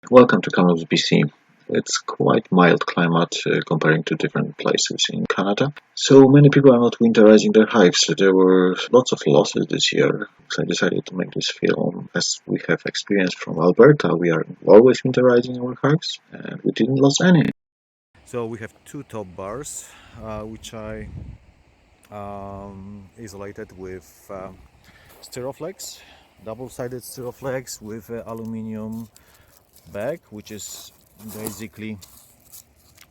Welcome to Kamloops, BC. It's quite mild climate comparing to different places in Canada. So many people are not winterizing their hives. There were lots of losses this year. So I decided to make this film. As we have experience from Alberta, we are always winterizing our hives and we didn't lose any. So we have two top bars, which I isolated with Styroflex, double-sided Styroflex with aluminium bag, which is basically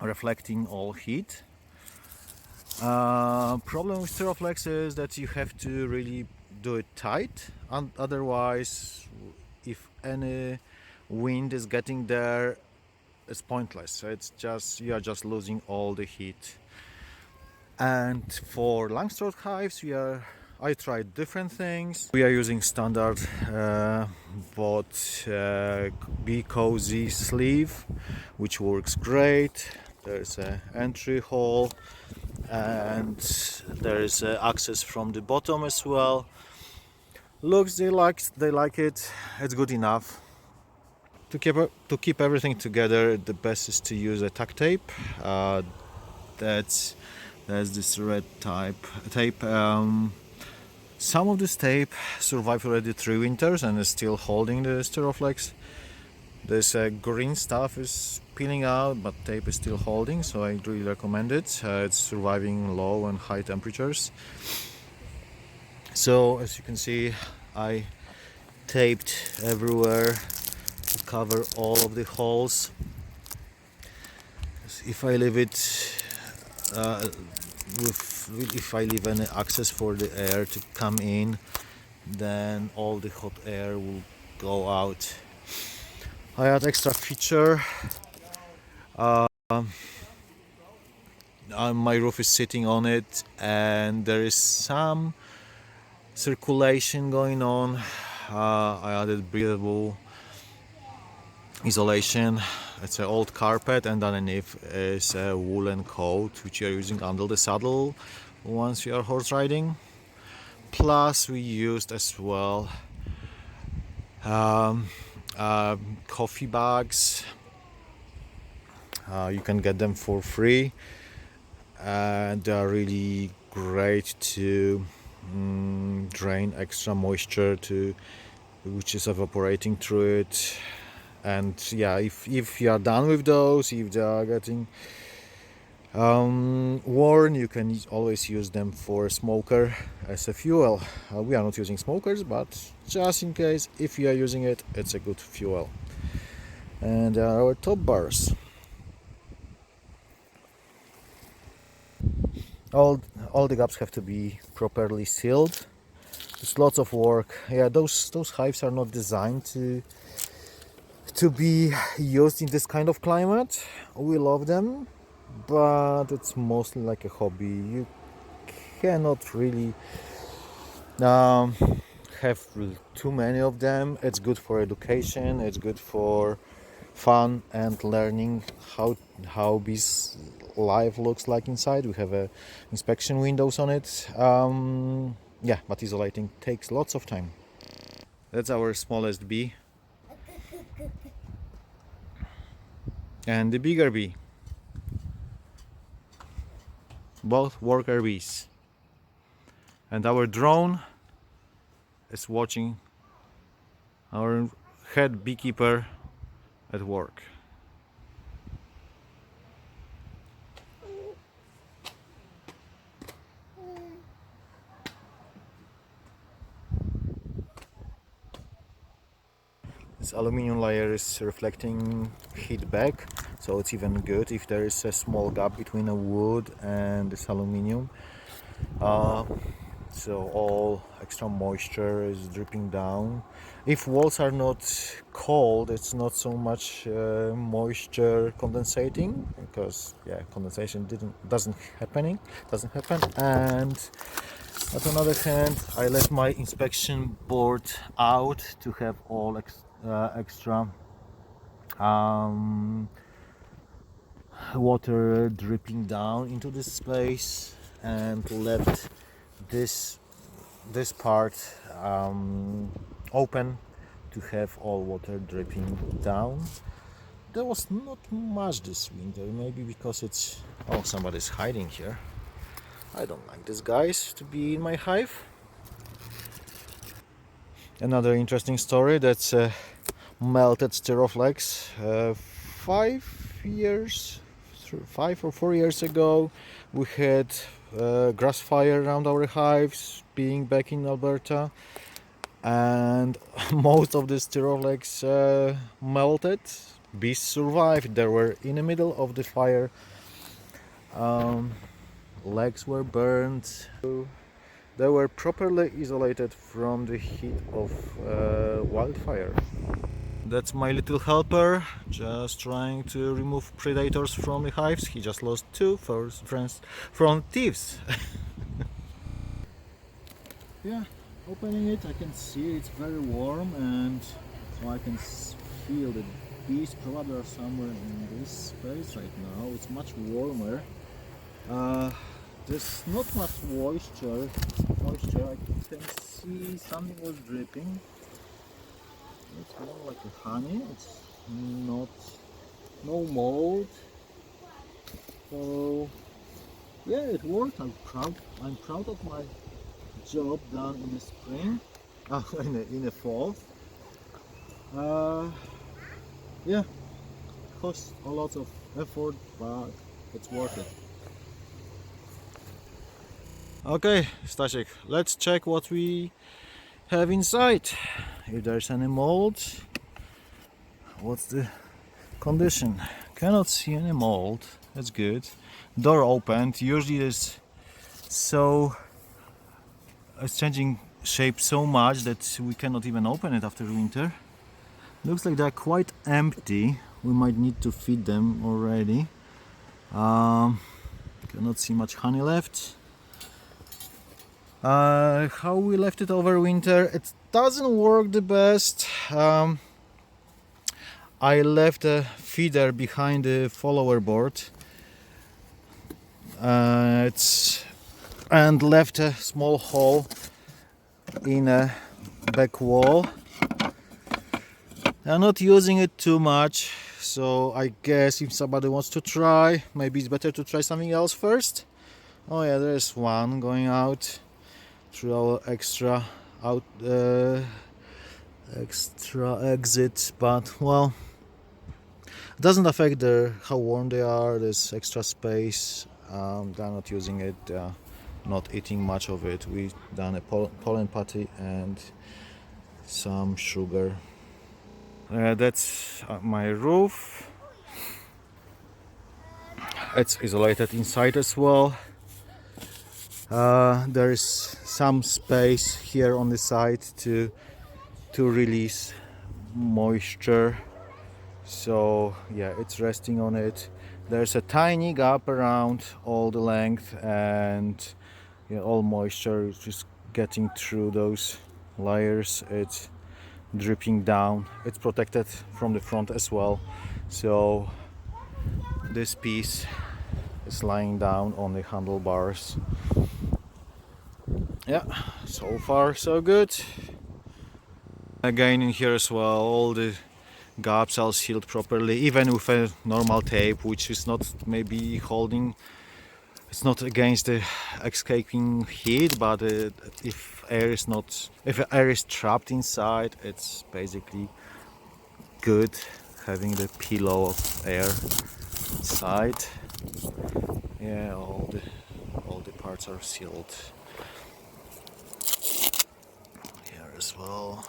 reflecting all heat. Problem with Styroflex is that you have to really do it tight, and otherwise, if any wind is getting there, it's pointless. So it's just you are just losing all the heat. And for Langstroth hives, I tried different things. We are using standard bought Be Cozy sleeve, which works great. There's an entry hole and there is access from the bottom as well. Looks they like it. It's good enough. To keep everything together, the best is to use a tack tape. That's There's this red tape. Some of this tape survived already 3 winters and is still holding the Styroflex. This green stuff is peeling out, but tape is still holding, so I really recommend it. It's surviving low and high temperatures. So as you can see, I taped everywhere to cover all of the holes. If I leave it if I leave any access for the air to come in, then all the hot air will go out. I add extra feature. My roof is sitting on it, and there is some circulation going on. I added breathable isolation. It's an old carpet, and underneath is a woolen coat which you are using under the saddle once you are horse riding. Plus, we used as well coffee bags. You can get them for free, and they are really great to drain extra moisture which is evaporating through it. And yeah, if you are done with those, if they are getting worn, you can always use them for a smoker as a fuel. We are not using smokers, but just in case, if you are using it, it's a good fuel. And there are our top bars. All the gaps have to be properly sealed. It's lots of work. Yeah, those hives are not designed to be used in this kind of climate. We love them, but it's mostly like a hobby. You cannot really um, have too many of them. It's good for education. It's good for fun and learning how bees life looks like inside. We have inspection windows on it. Yeah, but isolating takes lots of time. That's our smallest bee, and the bigger bee. Both worker bees. And our drone is watching our head beekeeper at work. This aluminium layer is reflecting heat back, so it's even good if there is a small gap between a wood and this aluminium. So all extra moisture is dripping down. If walls are not cold, it's not so much moisture condensating, because yeah, condensation doesn't happen. And at another hand, I let my inspection board out to have all extra water dripping down into this space, and left this this part open to have all water dripping down. there was not much this winter. Maybe because it's... Oh, somebody's hiding here. I don't like these guys to be in my hive. Another interesting story, that's melted stiroflex. 5 or 4 years ago, we had grass fire around our hives, being back in Alberta, and most of the stiroflex melted. Bees survived. They were in the middle of the fire. Legs were burned. They were properly isolated from the heat of wildfire. That's my little helper, just trying to remove predators from the hives. He just lost two friends from thieves. Yeah, opening it, I can see it's very warm, and so I can feel the bees probably are somewhere in this space right now. It's much warmer. There's not much moisture. I can see something was dripping. It's more like a honey. It's not no mold. So yeah, it worked. I'm proud of my job done in the spring. In the fall. Yeah, cost a lot of effort, but it's worth it. Okay, Stasiek, let's check what we have inside. If there's any mold. What's the condition? Cannot see any mold. That's good. Door opened. Usually it's changing shape so much that we cannot even open it after winter. Looks like they're quite empty. We might need to feed them already. Cannot see much honey left. How we left it over winter, it doesn't work the best. I left a feeder behind the follower board. And left a small hole in a back wall. I'm not using it too much, so I guess if somebody wants to try, maybe it's better to try something else first. Oh yeah, there's one going out through our extra exit, but well, it doesn't affect how warm they are. There's extra space. They're not using it, not eating much of it. We done a pollen patty and some sugar. That's my roof. It's isolated inside as well. There is some space here on the side to release moisture. So yeah, it's resting on it. There's a tiny gap around all the length, and all moisture is just getting through those layers. It's dripping down. It's protected from the front as well. So this piece is lying down on the handlebars. Yeah, so far so good. Again in here as well, all the gaps are sealed properly, even with a normal tape, which is not maybe holding, it's not against the escaping heat, but if air is trapped inside, it's basically good having the pillow of air inside. Yeah, all the parts are sealed. Here as well,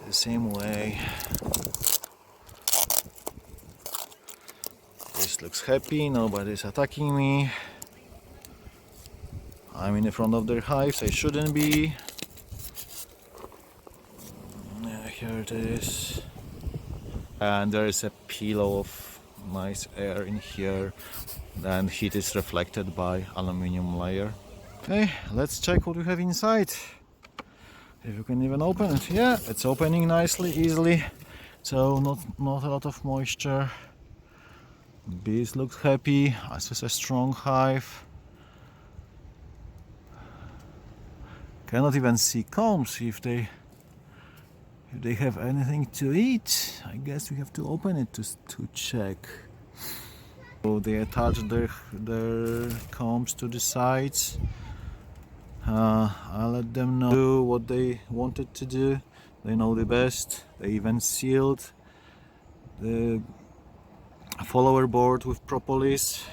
the same way. This looks happy, nobody's attacking me. I'm in the front of their hives, I shouldn't be. Yeah, here it is. And there is a pillow of nice air in here, and heat is reflected by aluminium layer. Okay, let's check what we have inside. If you can even open it. Yeah, it's opening nicely, easily. So not a lot of moisture. Bees look happy. This is a strong hive. Cannot even see combs if they if they have anything to eat. I guess we have to open it to check. So they attach their combs to the sides. I let them know do what they wanted to do. They know the best. They even sealed the follower board with propolis.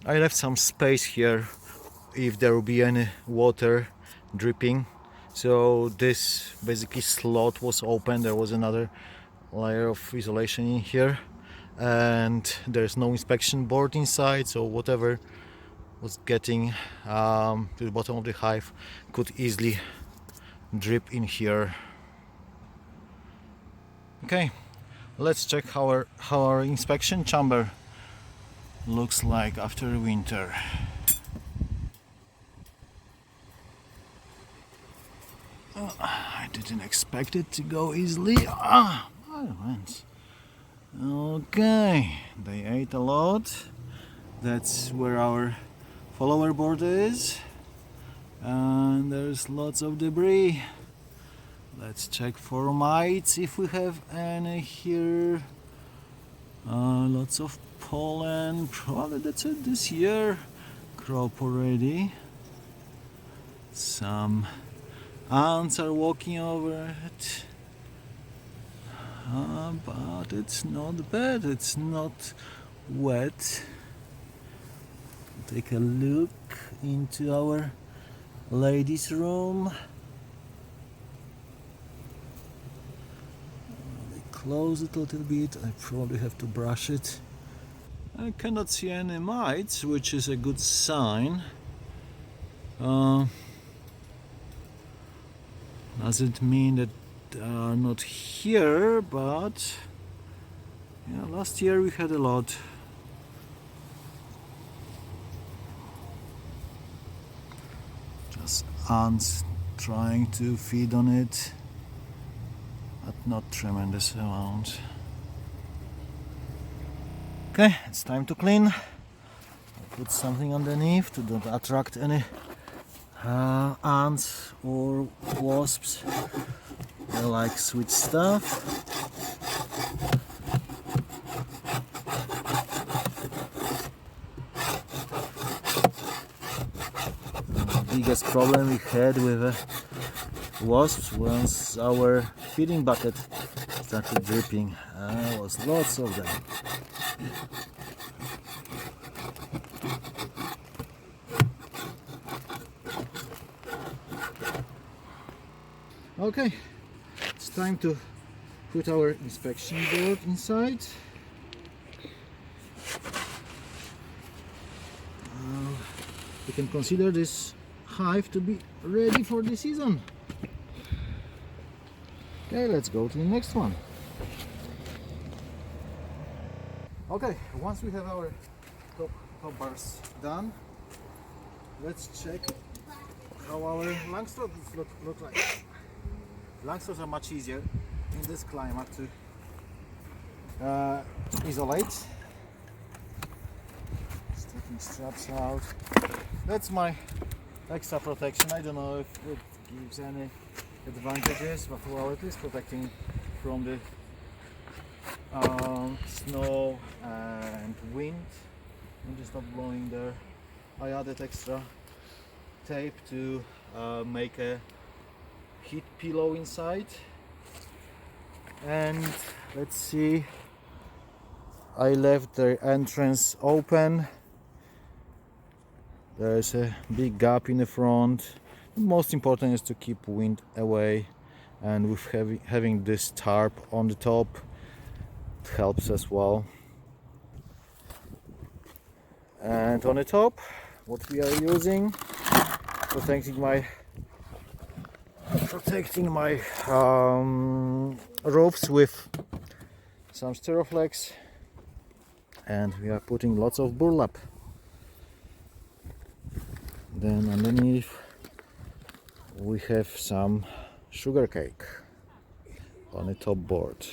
I left some space here if there will be any water dripping. So this basically slot was open. There was another layer of isolation in here, and there's no inspection board inside, so whatever was getting to the bottom of the hive could easily drip in here. Okay, let's check how our inspection chamber looks like after winter. I didn't expect it to go easily. I went. Okay, they ate a lot. That's where our follower board is, and there's lots of debris. Let's check for mites if we have any here. Lots of pollen. Probably that's it this year. Crop already. Some ants are walking over it. But it's not bad. It's not wet. Take a look into our ladies' room. Close it a little bit. I probably have to brush it. I cannot see any mites, which is a good sign. Doesn't mean that they are not here, but yeah, last year we had a lot. Just ants trying to feed on it, but not tremendous amount. Okay, it's time to clean. I'll put something underneath to don't attract any ants or wasps. They like sweet stuff. The biggest problem we had with wasps was our feeding bucket started dripping. There was lots of them. Okay, it's time to put our inspection board inside. We can consider this hive to be ready for the season. Okay, let's go to the next one. Okay, once we have our top bars done, let's check how our langstroths look like. Langstroths are much easier in this climate to isolate. Just taking straps out. That's my extra protection. I don't know if it gives any advantages, but well, it is protecting from the snow and wind. I'm just not blowing there. I added extra tape to make a heat pillow inside, and let's see, I left the entrance open. There's a big gap in the front. The most important is to keep wind away, and with having this tarp on the top, it helps as well. And on the top, what we are using, protecting my roofs with some Styroflex, and we are putting lots of burlap Then underneath we have some sugar cake on the top board.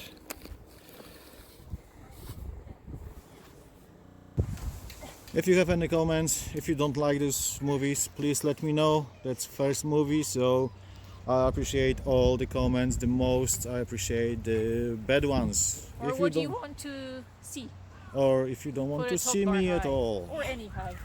If you have any comments, if you don't like these movies, please let me know. That's first movie, so I appreciate all the comments the most. I appreciate the bad ones. Or If what do you don't, want to see or if you don't want for to the top see bar me at hive? all. Or any hive.